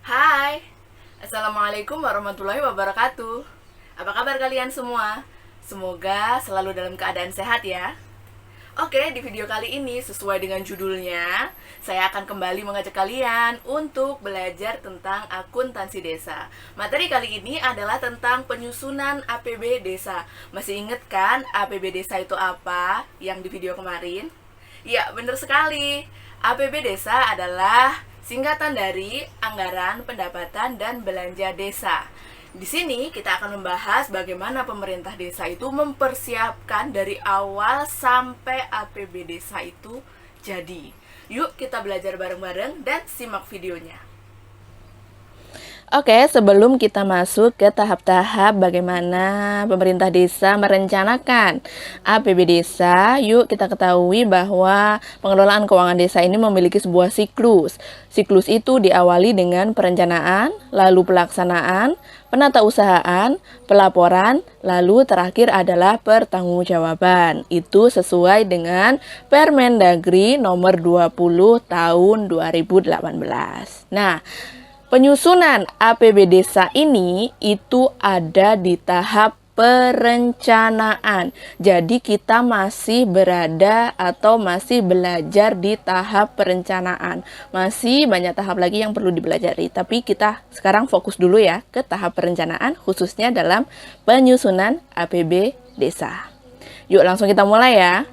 Hai, Assalamualaikum warahmatullahi wabarakatuh. Apa kabar kalian semua? Semoga selalu dalam keadaan sehat ya. Oke, di video kali ini sesuai dengan judulnya, saya akan kembali mengajak kalian untuk belajar tentang akuntansi desa. Materi kali ini adalah tentang penyusunan APB desa. Masih inget kan APB desa itu apa yang di video kemarin? Ya, bener sekali. APB desa adalah singkatan dari Anggaran Pendapatan dan Belanja Desa. Di sini kita akan membahas bagaimana pemerintah desa itu mempersiapkan dari awal sampai APB desa itu jadi. Yuk kita belajar bareng-bareng dan simak videonya. Oke, sebelum kita masuk ke tahap-tahap bagaimana pemerintah desa merencanakan APB desa, yuk kita ketahui bahwa pengelolaan keuangan desa ini memiliki sebuah siklus. Siklus itu diawali dengan perencanaan, lalu pelaksanaan, penatausahaan, pelaporan, lalu terakhir adalah pertanggungjawaban. Itu sesuai dengan Permendagri nomor 20 tahun 2018. Nah, penyusunan APB desa ini itu ada di tahap perencanaan. Jadi kita masih berada atau masih belajar di tahap perencanaan. Masih banyak tahap lagi yang perlu dipelajari. Tapi kita sekarang fokus dulu ya ke tahap perencanaan khususnya dalam penyusunan APB desa. Yuk langsung kita mulai ya.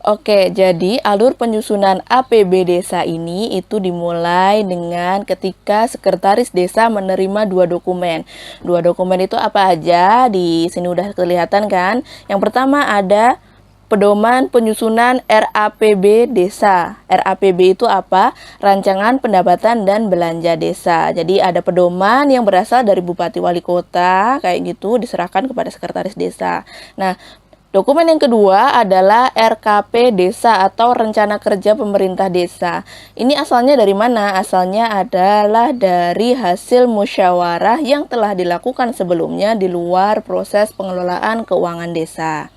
Oke, jadi alur penyusunan APB desa ini itu dimulai dengan ketika sekretaris desa menerima dua dokumen. Dua dokumen itu apa aja? Di sini udah kelihatan kan? Yang pertama ada pedoman penyusunan RAPB desa. RAPB itu apa? Rancangan Pendapatan dan Belanja Desa. Jadi ada pedoman yang berasal dari Bupati Wali Kota, kayak gitu, diserahkan kepada sekretaris desa. Nah, dokumen yang kedua adalah RKP Desa atau Rencana Kerja Pemerintah Desa. Ini asalnya dari mana? Asalnya adalah dari hasil musyawarah yang telah dilakukan sebelumnya di luar proses pengelolaan keuangan desa.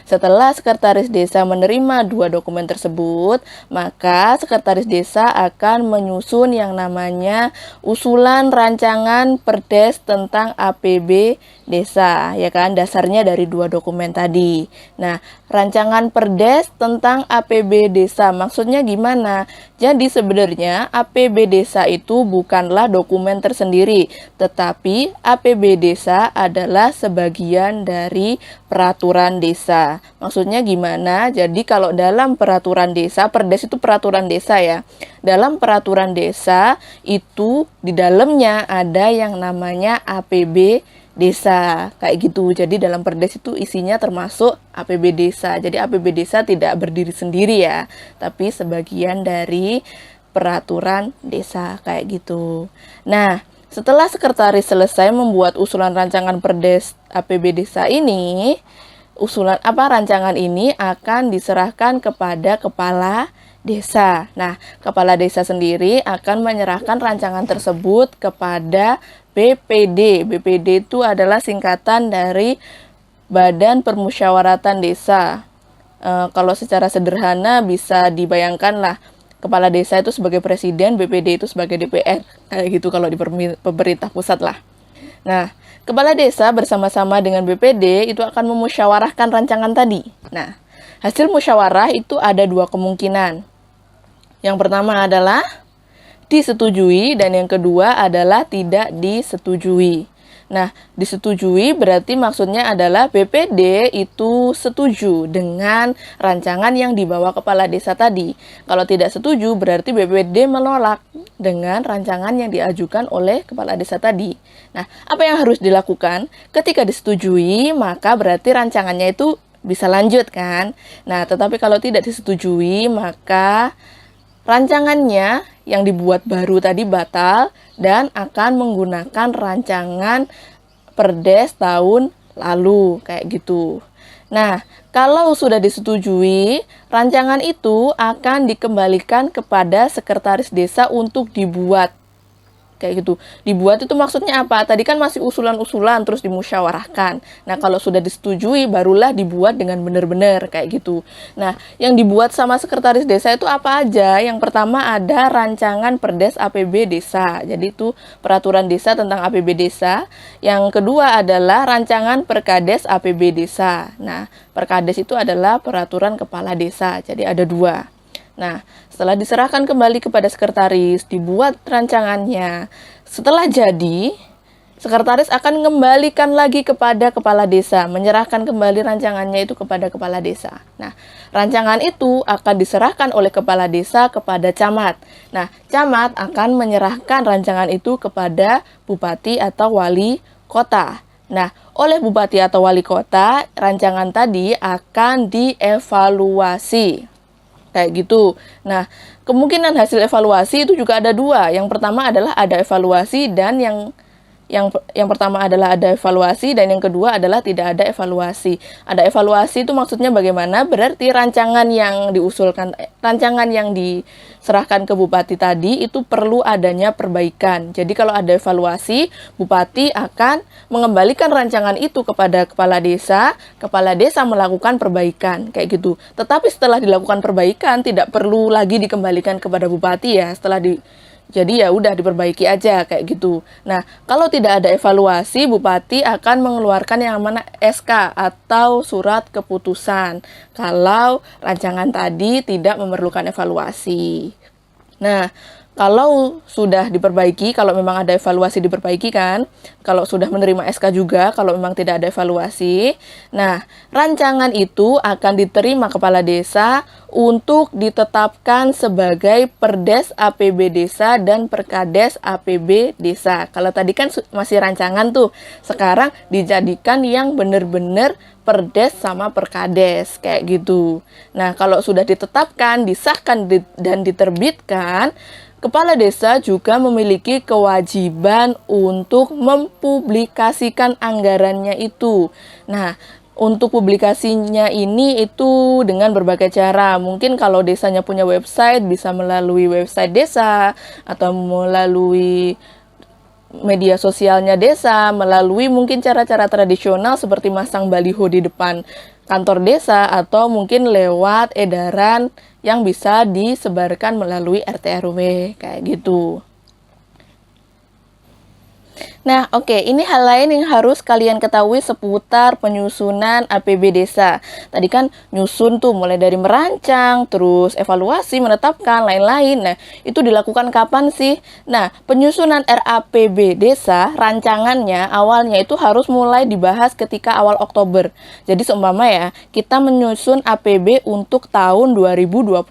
Setelah sekretaris desa menerima dua dokumen tersebut, maka sekretaris desa akan menyusun yang namanya usulan rancangan perdes tentang APB desa, ya kan? Dasarnya dari dua dokumen tadi. Nah, rancangan perdes tentang APB desa maksudnya gimana? Jadi sebenarnya APB desa itu bukanlah dokumen tersendiri, tetapi APB desa adalah sebagian dari peraturan desa. Maksudnya gimana? Jadi kalau dalam peraturan desa, perdes itu peraturan desa ya. Dalam peraturan desa itu di dalamnya ada yang namanya APB desa, kayak gitu. Jadi dalam perdes itu isinya termasuk APB desa. Jadi APB desa tidak berdiri sendiri ya, tapi sebagian dari peraturan desa kayak gitu. Nah, setelah sekretaris selesai membuat usulan rancangan perdes APB desa ini, rancangan ini akan diserahkan kepada kepala desa. Nah, kepala desa sendiri akan menyerahkan rancangan tersebut kepada BPD. BPD itu adalah singkatan dari Badan Permusyawaratan Desa. Kalau secara sederhana bisa dibayangkan lah, kepala desa itu sebagai presiden, BPD itu sebagai DPR. Kayak gitu kalau di pemerintah pusat lah. Nah, kepala desa bersama-sama dengan BPD itu akan memusyawarahkan rancangan tadi. Nah, hasil musyawarah itu ada dua kemungkinan. Yang pertama adalah disetujui dan yang kedua adalah tidak disetujui. Nah, disetujui berarti maksudnya adalah BPD itu setuju dengan rancangan yang dibawa kepala desa tadi. Kalau tidak setuju berarti BPD menolak dengan rancangan yang diajukan oleh kepala desa tadi. Nah, apa yang harus dilakukan? Ketika disetujui, maka berarti rancangannya itu bisa lanjut kan? Nah, tetapi kalau tidak disetujui, maka rancangannya yang dibuat baru tadi batal dan akan menggunakan rancangan perdes tahun lalu, kayak gitu. Nah, kalau sudah disetujui, rancangan itu akan dikembalikan kepada sekretaris desa untuk dibuat. kayak gitu. Dibuat itu maksudnya apa? Tadi kan masih usulan-usulan terus dimusyawarahkan. Nah, kalau sudah disetujui barulah dibuat dengan benar-benar kayak gitu. Nah, yang dibuat sama sekretaris desa itu apa aja? Yang pertama ada rancangan Perdes APB Desa. Jadi itu peraturan desa tentang APB Desa. Yang kedua adalah rancangan Perkades APB Desa. Nah, Perkades itu adalah peraturan kepala desa. Jadi ada 2. Nah, setelah diserahkan kembali kepada sekretaris, dibuat rancangannya. Setelah jadi, sekretaris akan mengembalikan lagi kepada kepala desa, menyerahkan kembali rancangannya itu kepada kepala desa. Nah, rancangan itu akan diserahkan oleh kepala desa kepada camat. Nah, camat akan menyerahkan rancangan itu kepada bupati atau wali kota. Nah, oleh bupati atau wali kota, rancangan tadi akan dievaluasi. Kayak gitu. Nah, kemungkinan hasil evaluasi itu juga ada 2. Yang pertama adalah ada evaluasi dan yang pertama adalah ada evaluasi dan yang kedua adalah tidak ada evaluasi. Ada evaluasi itu maksudnya bagaimana? Berarti rancangan yang diserahkan ke bupati tadi itu perlu adanya perbaikan. Jadi kalau ada evaluasi, bupati akan mengembalikan rancangan itu kepada kepala desa melakukan perbaikan kayak gitu. Tetapi setelah dilakukan perbaikan tidak perlu lagi dikembalikan kepada bupati ya. Jadi ya udah diperbaiki aja kayak gitu. Nah, kalau tidak ada evaluasi, bupati akan mengeluarkan yang mana SK atau surat keputusan kalau rancangan tadi tidak memerlukan evaluasi. Nah, kalau sudah diperbaiki, kalau memang ada evaluasi diperbaiki kan, kalau sudah menerima SK juga, kalau memang tidak ada evaluasi, nah rancangan itu akan diterima kepala desa untuk ditetapkan sebagai Perdes APB Desa dan Perkades APB Desa. Kalau tadi kan masih rancangan tuh, sekarang dijadikan yang benar-benar Perdes sama Perkades kayak gitu. Nah, kalau sudah ditetapkan, disahkan dan diterbitkan, kepala desa juga memiliki kewajiban untuk mempublikasikan anggarannya itu. Nah, untuk publikasinya ini itu dengan berbagai cara. Mungkin kalau desanya punya website, bisa melalui website desa atau melalui media sosialnya desa, melalui mungkin cara-cara tradisional seperti masang baliho di depan kantor desa atau mungkin lewat edaran yang bisa disebarkan melalui RT RW kayak gitu. Nah, oke, ini hal lain yang harus kalian ketahui seputar penyusunan APB Desa. Tadi kan nyusun tuh mulai dari merancang, terus evaluasi, menetapkan, lain-lain. Nah, itu dilakukan kapan sih? Nah, penyusunan RAPB Desa, rancangannya awalnya itu harus mulai dibahas ketika awal Oktober. Jadi seumpama ya, kita menyusun APB untuk tahun 2021.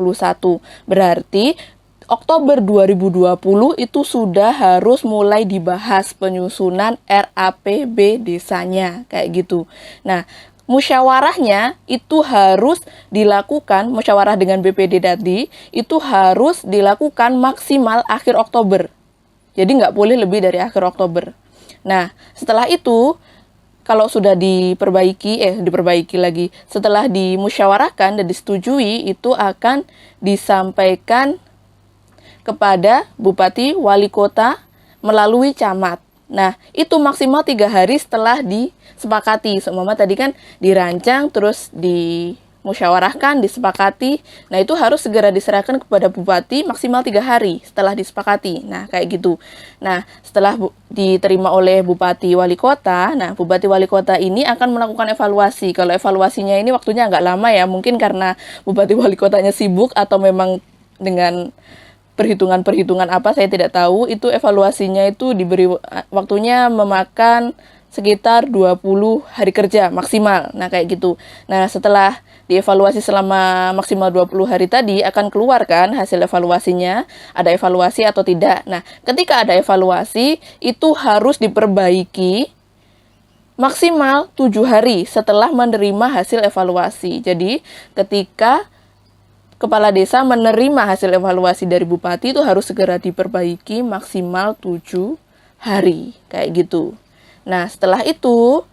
Berarti Oktober 2020 itu sudah harus mulai dibahas penyusunan RAPB desanya, kayak gitu. Nah, musyawarahnya itu harus dilakukan, musyawarah dengan BPD tadi, itu harus dilakukan maksimal akhir Oktober. Jadi nggak boleh lebih dari akhir Oktober. Nah, setelah itu, kalau sudah diperbaiki lagi, setelah dimusyawarahkan dan disetujui, itu akan disampaikan kepada bupati, wali kota, melalui camat. Nah, itu maksimal 3 hari setelah disepakati. Seumpama tadi kan dirancang, terus dimusyawarahkan, disepakati. Nah, itu harus segera diserahkan kepada bupati maksimal 3 hari setelah disepakati. Nah, kayak gitu. Nah, setelah diterima oleh bupati, wali kota, nah bupati, wali kota ini akan melakukan evaluasi. Kalau evaluasinya ini waktunya agak lama ya, mungkin karena bupati, wali kotanya sibuk atau memang dengan perhitungan-perhitungan apa saya tidak tahu. Itu evaluasinya itu diberi waktunya memakan sekitar 20 hari kerja maksimal. Nah, kayak gitu. Nah, setelah dievaluasi selama maksimal 20 hari tadi akan keluar kan hasil evaluasinya, ada evaluasi atau tidak. Nah, ketika ada evaluasi itu harus diperbaiki maksimal 7 hari setelah menerima hasil evaluasi. Jadi, ketika kepala desa menerima hasil evaluasi dari bupati itu harus segera diperbaiki maksimal 7 hari, kayak gitu. Nah, setelah itu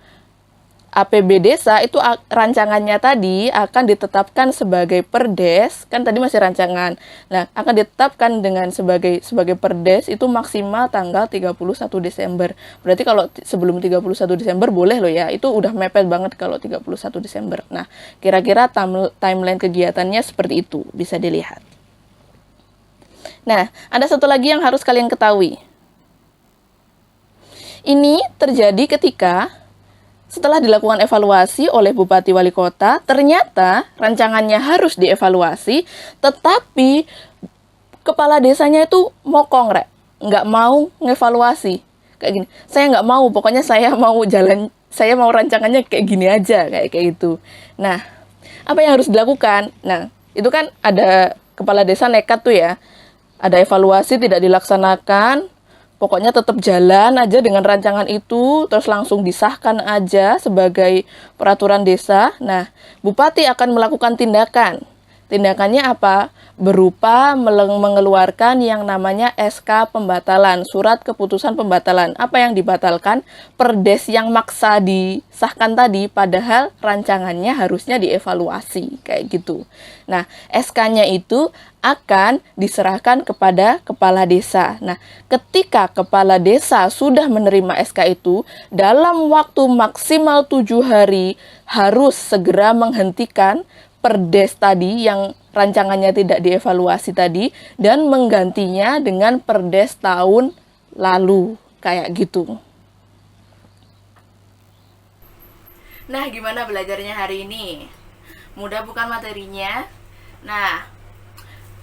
APB desa itu rancangannya tadi akan ditetapkan sebagai perdes, kan tadi masih rancangan. Nah, akan ditetapkan dengan sebagai perdes itu maksimal tanggal 31 Desember. Berarti kalau sebelum 31 Desember boleh loh ya. Itu udah mepet banget kalau 31 Desember. Nah, kira-kira timeline kegiatannya seperti itu, bisa dilihat. Nah, ada satu lagi yang harus kalian ketahui. Ini terjadi ketika setelah dilakukan evaluasi oleh Bupati Wali Kota, ternyata rancangannya harus dievaluasi, tetapi kepala desanya itu mokong, Rek. Nggak mau ngevaluasi. Kayak gini, saya nggak mau, pokoknya saya mau rancangannya kayak gini aja, kayak gitu. Nah, apa yang harus dilakukan? Nah, itu kan ada kepala desa nekat tuh ya. Ada evaluasi tidak dilaksanakan, pokoknya tetap jalan aja dengan rancangan itu, terus langsung disahkan aja sebagai peraturan desa. Nah, bupati akan melakukan tindakan. Tindakannya apa? Berupa mengeluarkan yang namanya SK pembatalan, surat keputusan pembatalan. Apa yang dibatalkan? Perdes yang maksa disahkan tadi, padahal rancangannya harusnya dievaluasi, kayak gitu. Nah, SK-nya itu akan diserahkan kepada kepala desa. Nah, ketika kepala desa sudah menerima SK itu, dalam waktu maksimal 7 hari harus segera menghentikan perdes tadi yang rancangannya tidak dievaluasi tadi dan menggantinya dengan perdes tahun lalu, kayak gitu. Nah, gimana belajarnya hari ini? Mudah bukan materinya? Nah,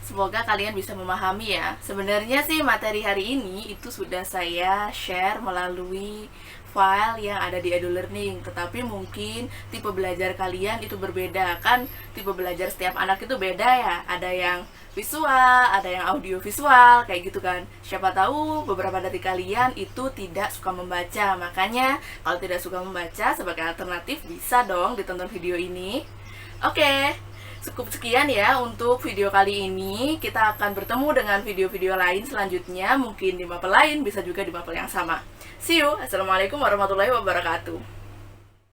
semoga kalian bisa memahami ya. Sebenarnya sih materi hari ini itu sudah saya share melalui file yang ada di EduLearning, tetapi mungkin tipe belajar kalian itu berbeda. Kan tipe belajar setiap anak itu beda ya. Ada yang visual, ada yang audio visual, kayak gitu kan. Siapa tahu beberapa dari kalian itu tidak suka membaca. Makanya kalau tidak suka membaca, sebagai alternatif bisa dong ditonton video ini. Oke, cukup sekian ya untuk video kali ini. Kita akan bertemu dengan video-video lain selanjutnya. Mungkin di mapel lain, bisa juga di mapel yang sama. See you. Assalamualaikum warahmatullahi wabarakatuh.